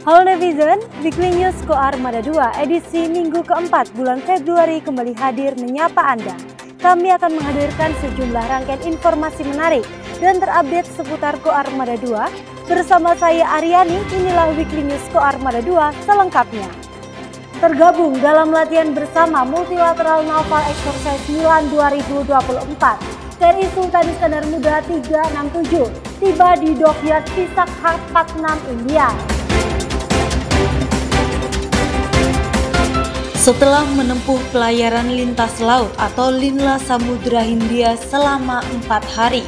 Halo netizen, Weekly News Koarmada 2 edisi Minggu keempat bulan Februari kembali hadir menyapa Anda. Kami akan menghadirkan sejumlah rangkaian informasi menarik dan terupdate seputar Koarmada 2. Bersama saya Aryani, inilah Weekly News Koarmada 2 selengkapnya. Tergabung dalam latihan bersama Multilateral Naval Exercise Milan 2024, TNI Sultan Iskandar Muda 367 tiba di Dockyard Visakhapatnam, India. Setelah menempuh pelayaran lintas laut atau Linla Samudra Hindia selama 4 hari,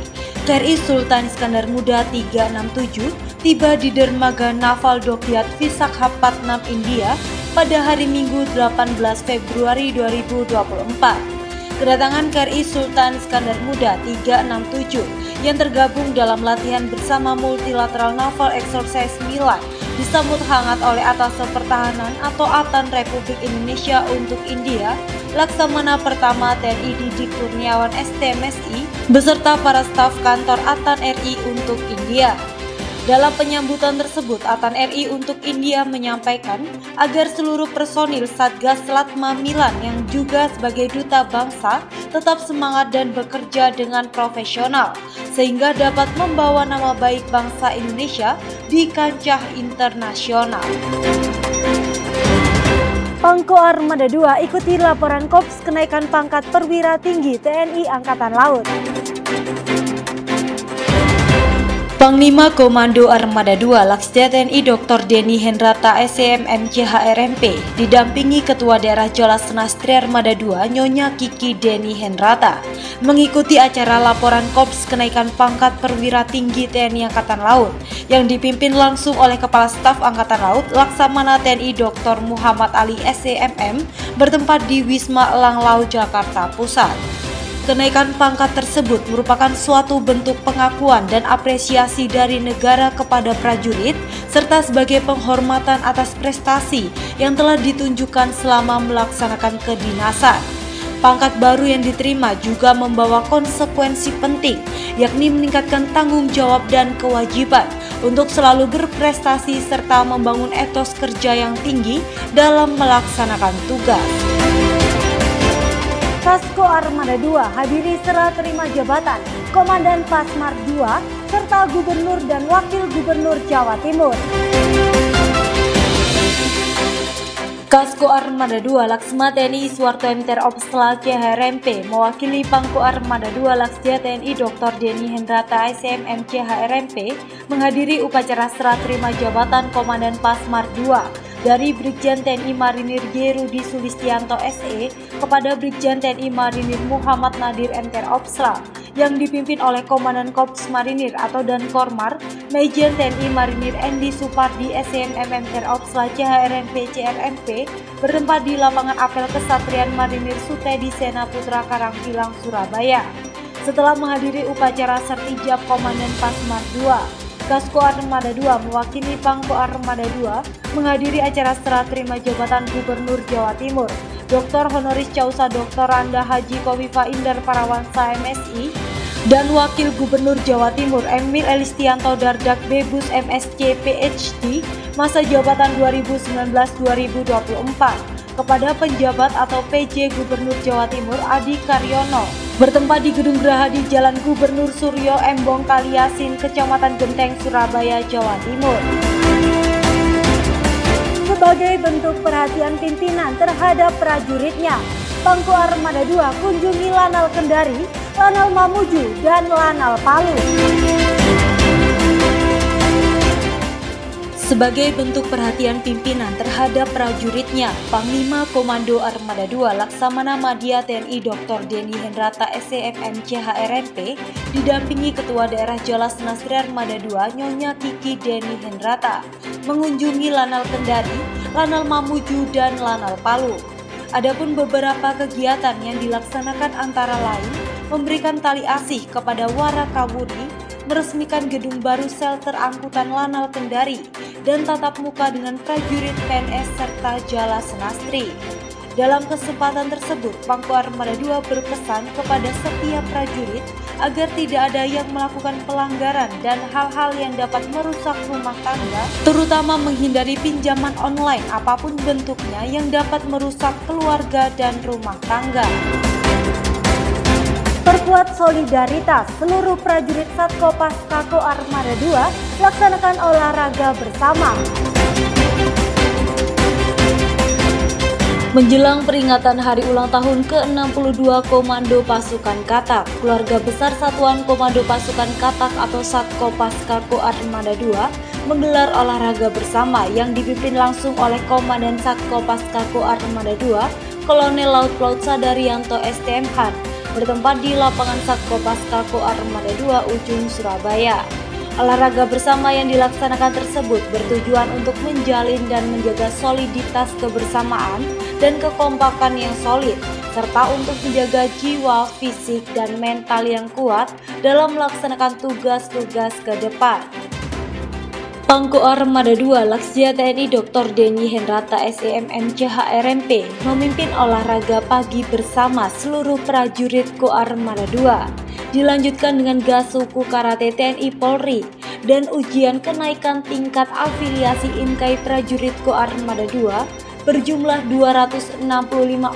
TNI Sultan Iskandar Muda 367 tiba di dermaga Naval Dockyard Visakhapatnam, India pada hari Minggu 18 Februari 2024. Kedatangan KRI Sultan Iskandar Muda 367 yang tergabung dalam latihan bersama Multilateral Naval Exercise Milan disambut hangat oleh Atase Pertahanan atau ATAN Republik Indonesia untuk India, Laksamana Pertama TNI Didi Kurniawan STMSI, beserta para staf kantor ATAN RI untuk India. Dalam penyambutan tersebut, ATAN RI untuk India menyampaikan agar seluruh personil Satgas Latma Milan yang juga sebagai duta bangsa tetap semangat dan bekerja dengan profesional, sehingga dapat membawa nama baik bangsa Indonesia di kancah internasional. Koarmada 2 ikuti laporan Korps kenaikan pangkat perwira tinggi TNI Angkatan Laut. Panglima Komando Armada 2 Laksda TNI Dr. Denny Hendrata SEM MCHRMP didampingi Ketua Daerah Jolas Senastri Armada 2 Nyonya Kiki Denny Hendrata mengikuti acara laporan Korps kenaikan pangkat perwira tinggi TNI Angkatan Laut yang dipimpin langsung oleh Kepala Staf Angkatan Laut Laksamana TNI Dr. Muhammad Ali SEMM bertempat di Wisma Elang Laut Jakarta Pusat. Kenaikan pangkat tersebut merupakan suatu bentuk pengakuan dan apresiasi dari negara kepada prajurit serta sebagai penghormatan atas prestasi yang telah ditunjukkan selama melaksanakan kedinasan. Pangkat baru yang diterima juga membawa konsekuensi penting, yakni meningkatkan tanggung jawab dan kewajiban untuk selalu berprestasi serta membangun etos kerja yang tinggi dalam melaksanakan tugas. Koarmada 2 hadiri serah terima jabatan Komandan Pasmar 2 serta Gubernur dan Wakil Gubernur Jawa Timur. Koarmada 2 Laksma TNI Suwarto MTR Opsla CHRMP mewakili Koarmada 2 Laksda TNI Dr. Denny Hendrata SEM MCHRMP menghadiri upacara serah terima jabatan Komandan Pasmar 2 dari Brigjen TNI Marinir G. Rudi Sulistianto SE kepada Brigjen TNI Marinir Muhammad Nadir MTR Opsla yang dipimpin oleh Komandan Korps Marinir atau Dankormar Majen TNI Marinir Endi Supardi SEMM MTR Opsla CHRMP CRMP bertempat di lapangan apel Kesatrian Marinir Sutedi Sena Putra Karangpilang, Surabaya. Setelah menghadiri upacara sertijab Komandan Pasmar 2, Koarmada 2 mewakili Koarmada 2 menghadiri acara serah terima jabatan Gubernur Jawa Timur Dr. Honoris Causa Dr. Randa Haji Kofifa Indar Parawansa MSI dan Wakil Gubernur Jawa Timur Emil Elistianto Dardak Bebus MSc PhD masa jabatan 2019-2024 kepada penjabat atau PJ Gubernur Jawa Timur Adi Karyono bertempat di Gedung Geraha di Jalan Gubernur Suryo Embong Kaliasin, Kecamatan Genteng, Surabaya, Jawa Timur. Sebagai bentuk perhatian pimpinan terhadap prajuritnya, Koarmada 2 kunjungi Lanal Kendari, Lanal Mamuju, dan Lanal Palu. Sebagai bentuk perhatian pimpinan terhadap prajuritnya, Panglima Komando Armada 2 Laksamana Madya TNI Dr. Denny Hendrata SEM MCHRMP didampingi Ketua Daerah Jolas Senastri Armada 2 Nyonya Kiki Denny Hendrata mengunjungi Lanal Kendari, Lanal Mamuju, dan Lanal Palu. Adapun beberapa kegiatan yang dilaksanakan antara lain memberikan tali asih kepada Warakawudi, meresmikan gedung baru shelter angkutan Lanal Kendari, dan tatap muka dengan prajurit PNS serta Jala Senastri. Dalam kesempatan tersebut, Pangko Armada 2 berpesan kepada setiap prajurit agar tidak ada yang melakukan pelanggaran dan hal-hal yang dapat merusak rumah tangga, terutama menghindari pinjaman online apapun bentuknya yang dapat merusak keluarga dan rumah tangga. Perkuat solidaritas, seluruh prajurit Satkopas Kako Armada 2 laksanakan olahraga bersama. Menjelang peringatan hari ulang tahun ke-62 Komando Pasukan Katak, keluarga besar Satuan Komando Pasukan Katak atau Satkopas Kako Armada 2 menggelar olahraga bersama yang dipimpin langsung oleh Komandan Satkopas Kako Armada 2, Kolonel Laut Plaut Sadarianto STM Han, bertempat di lapangan Satkopas Kako Armada 2 Ujung, Surabaya. Olahraga bersama yang dilaksanakan tersebut bertujuan untuk menjalin dan menjaga soliditas kebersamaan dan kekompakan yang solid, serta untuk menjaga jiwa, fisik, dan mental yang kuat dalam melaksanakan tugas-tugas ke depan. Pangko Armada 2 Laksdia TNI Dr. Denny Hendrata SEM MCH-RMP memimpin olahraga pagi bersama seluruh prajurit Ko Armada 2. Dilanjutkan dengan Gasuku Karate TNI Polri dan ujian kenaikan tingkat afiliasi Inkai prajurit Ko Armada 2 berjumlah 265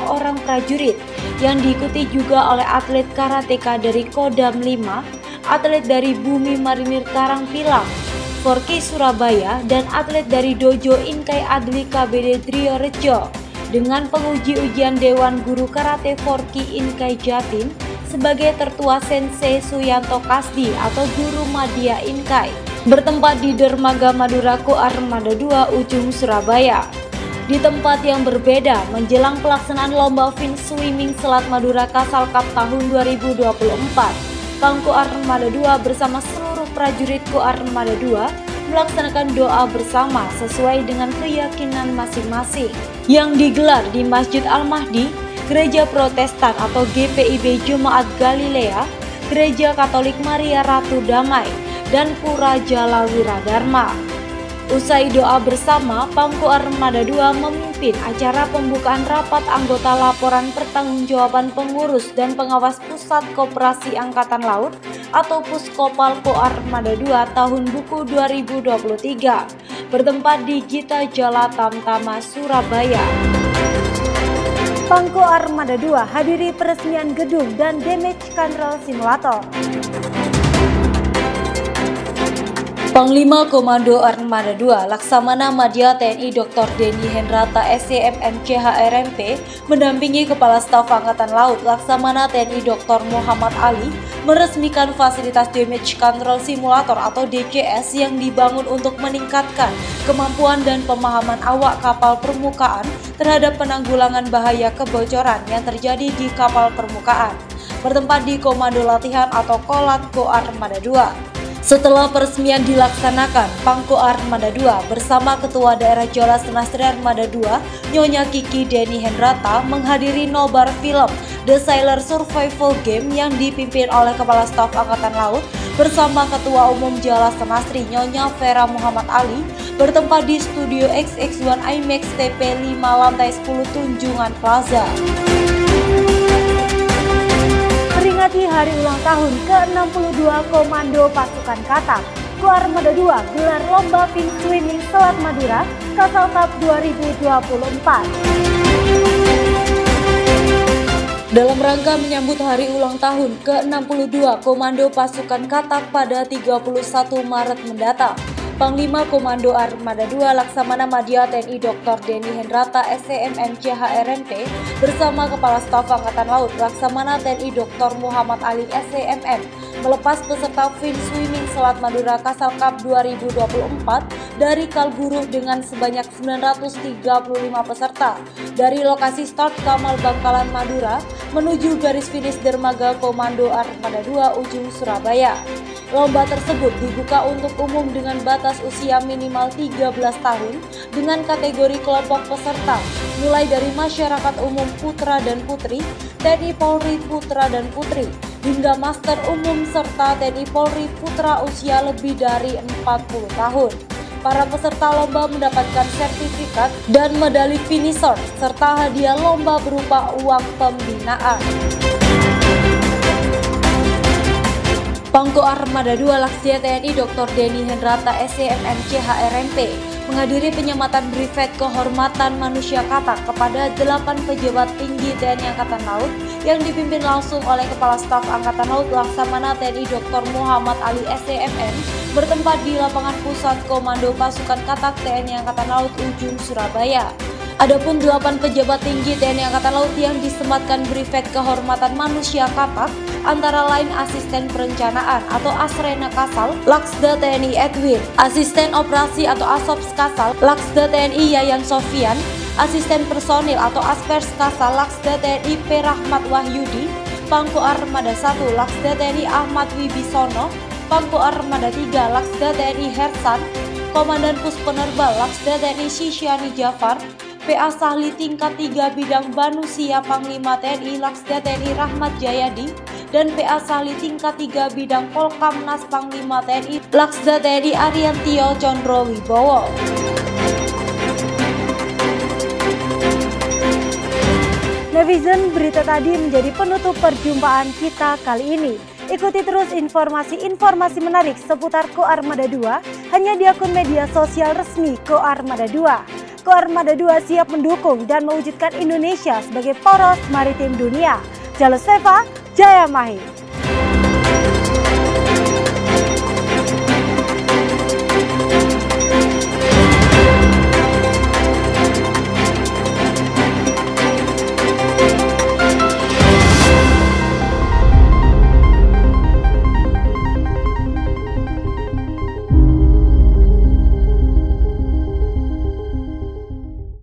orang prajurit yang diikuti juga oleh atlet karateka dari Kodam 5, atlet dari Bumi Marinir Karangpilang, Forki Surabaya, dan atlet dari Dojo Inkai Adli KBD Triorejo dengan penguji ujian Dewan Guru Karate Forki Inkai Jatim sebagai tertua Sensei Suyanto Kasdi atau Guru Madya Inkai, bertempat di Dermaga Madura Ko Armada 2 Ujung, Surabaya. Di tempat yang berbeda, menjelang pelaksanaan lomba fin swimming Selat Madura Kasal Cup tahun 2024, Pangko Armada 2 bersama seluruh prajurit Ko Armada 2 melaksanakan doa bersama sesuai dengan keyakinan masing-masing yang digelar di Masjid Al-Mahdi, Gereja Protestan atau GPIB Jemaat Galilea, Gereja Katolik Maria Ratu Damai, dan Pura Jala Wiradharma. Usai doa bersama, Pangko Armada 2 memimpin acara pembukaan rapat anggota laporan pertanggungjawaban pengurus dan pengawas Pusat Koperasi Angkatan Laut atau Puskopal Ko Armada 2 tahun buku 2023, bertempat di Gita Jala Tamtama, Surabaya. Pangko Armada 2 hadiri peresmian gedung dan damage control simulator. Panglima Komando Armada 2 Laksamana Madya TNI Dr. Denny Hendrata SEM MCH-RMP mendampingi Kepala Staf Angkatan Laut Laksamana TNI Dr. Muhammad Ali meresmikan fasilitas Damage Control Simulator atau DCS yang dibangun untuk meningkatkan kemampuan dan pemahaman awak kapal permukaan terhadap penanggulangan bahaya kebocoran yang terjadi di kapal permukaan, bertempat di Komando Latihan atau Kolat Ko Armada 2. Setelah peresmian dilaksanakan, Pangko Armada 2 bersama Ketua Daerah Jolas Senastri Armada 2, Nyonya Kiki Denny Hendrata menghadiri nobar film The Sailor Survival Game yang dipimpin oleh Kepala Staf Angkatan Laut bersama Ketua Umum Jolas Senastri Nyonya Vera Muhammad Ali bertempat di Studio XX1 IMAX TP 5 lantai 10 Tunjungan Plaza. Memperingati hari ulang tahun ke-62 Komando Pasukan Katak, Ko Armada 2 gelar lomba fin swimming Selat Madura Kasal Cup 2024. Dalam rangka menyambut hari ulang tahun ke-62 Komando Pasukan Katak pada 31 Maret mendatang, Panglima Komando Armada 2 Laksamana Madya TNI Dr. Denny Hendrata SEM MCH-RMP bersama Kepala Staf Angkatan Laut Laksamana TNI Dr. Muhammad Ali SEMM melepas peserta fin swimming Selat Madura Kasal Cup 2024 dari Kalburuh dengan sebanyak 935 peserta dari lokasi start Kamal Bangkalan Madura menuju garis finish Dermaga Komando Armada 2 Ujung, Surabaya. Lomba tersebut dibuka untuk umum dengan batas usia minimal 13 tahun dengan kategori kelompok peserta mulai dari masyarakat umum putra dan putri, TNI Polri putra dan putri, hingga master umum serta TNI Polri putra usia lebih dari 40 tahun. Para peserta lomba mendapatkan sertifikat dan medali finisher serta hadiah lomba berupa uang pembinaan. Pangko Armada 2 Laksdia TNI Dr. Denny Hendrata SCMMC HRMP menghadiri penyematan brevet kehormatan manusia katak kepada 8 pejabat tinggi TNI Angkatan Laut yang dipimpin langsung oleh Kepala Staf Angkatan Laut Laksamana TNI Dr. Muhammad Ali SCMM bertempat di lapangan pusat Komando Pasukan Katak TNI Angkatan Laut Ujung, Surabaya. Adapun 8 pejabat tinggi TNI Angkatan Laut yang disematkan brevet kehormatan manusia katak antara lain Asisten Perencanaan atau Asrena Kasal, Laksda TNI Edwin, Asisten Operasi atau Asops Kasal, Laksda TNI Yayan Sofian, Asisten Personil atau Aspers Kasal, Laksda TNI P. Rahmat Wahyudi, Pangko Armada 1 Laksda TNI Ahmad Wibisono, Pangko Armada 3 Laksda TNI Hersan, Komandan Pus Penerbal Laksda TNI Syisyani Jafar, PA Sahli tingkat 3 bidang Banusia Panglima TNI Laksda TNI Rahmat Jayadi, dan PA Sahli tingkat 3 bidang Polkamnas Panglima TNI Laksda TNI Ariantio Condro Wibowo. Netizen, berita tadi menjadi penutup perjumpaan kita kali ini. Ikuti terus informasi-informasi menarik seputar Ko Armada 2 hanya di akun media sosial resmi Ko Armada 2. Ko Armada 2 siap mendukung dan mewujudkan Indonesia sebagai poros maritim dunia. Jalus Seva, Jaya Mahir.